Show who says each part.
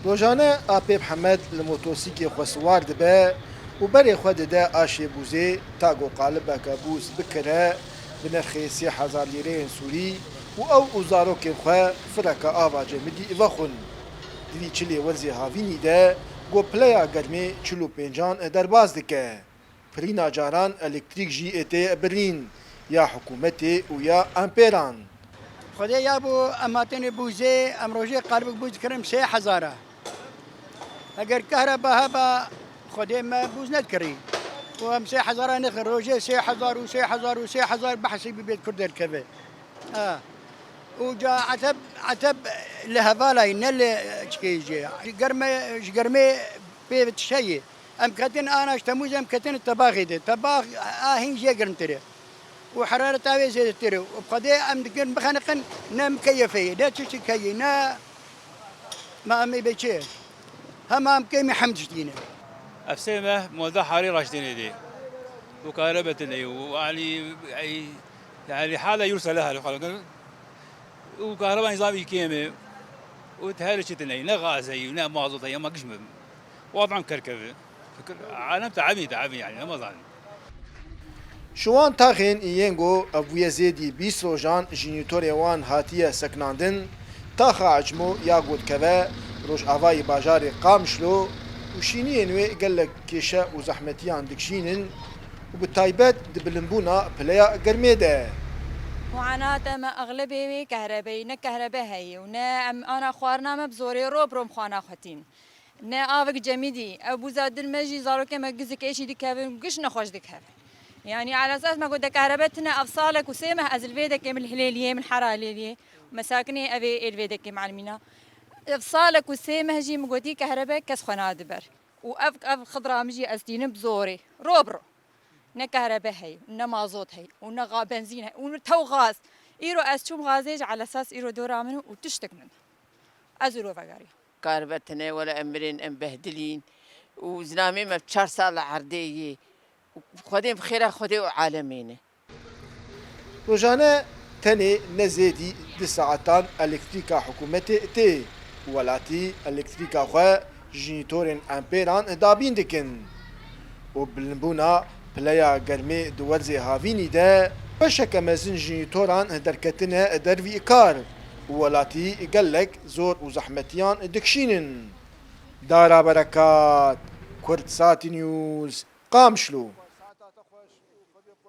Speaker 1: روجانه آپی محمد لموتوسیکی خواسوار دبه و بری خود ده آشی بوزه تاگو قالب کابوس بکره بنرخی 3000 لیره سوری و او اوزارو که خواه فرک آوا جمدی وخون دیوی چلی ورزی هاوینی ده گو پلیا گرمی چلو پنجان در باز دکه پرینا جاران الکتریک جی ایتی برلین یا حکومتی و یا امپیران
Speaker 2: خدای یابو اماتن بوزه امروجه قلب بوز کرم 3000 اگر كهرباء هبا خدای ما بوز نذكري وهم 3000 نخر روجه 3000 و 3000 بحسي ببيت كرد الكبه وجا عتب لهفالا نل تشكيجي قرمي بيت شيء ام كتن انا اشتموز ام كتن الطباخ دي طباخ هين جي قرم تري وحرارة تاوي زي تري وبقدي ام دكن بخنقن نام كيفي لا تشي كي نا ما امي بيتشي هم ام كيمي حمد جدينا
Speaker 3: أفسمه موضوع حري راشدين دي وكهربتني يعني حالة يرسل لها وكهرباء نظامي كيمي وتهالشتني نا غازي ونا مازوت هي ما قشم وضعهم كركبه عالم تعبي يعني ما ظن
Speaker 1: شوان تاخین اینگو ابوی زیدی 20 روزان جینیتور وان هاتیه سکناندن تاخ عجمو یا گود کوه روش آوای باجار قامشلو و شینی نوی گلک کشه و زحمتیان دکشینن و بتایبت دبلنبونا پلیا گرمی ده
Speaker 4: معاناة ما أغلبية كهربائي نا كهرباء هي ونا أنا خوارنا ما بزوري روم خوانا خوتين نا آفك جميدي أبو زاد المجي زارو كما جزك إيش دي كافن قش نخوش دي كافن يعني على أساس ما قد كهربتنا أفصالك وسيمه أزل فيدك من الهلالية من حرالية مساكني أبي الفيدك معلمينا أفصالك وسيمه جي مقودي كهرباء كس خنا دبر وأف خضرا مجي أزدين بزوري روبرو نا كهرباء هي ونا مازوت هي ونا بنزين هي ونا تو غاز إيرو أسشوم غازيج على أساس إيرو دورا منه وتشتك منه أزلو فقاري
Speaker 5: كهربتنا ولا أمرين أم بهدلين وزنامي ما بشار سالة عردية خديم بخير خدي وعالمينه
Speaker 1: روزانه تنه نزیدی 2 ساعتان الکتریکا حکومتی تی ولاتی الکتریکا خو جینیتورن امپیران دابین دکن و بلنبونا پلیا گرمی دورزی هاوینی ده بشک مزن جینیتوران درکتنه دروی کار ولاتی گلک زور و زحمتیان دکشینن دارا برکات کرد ساتی نیوز قامشلو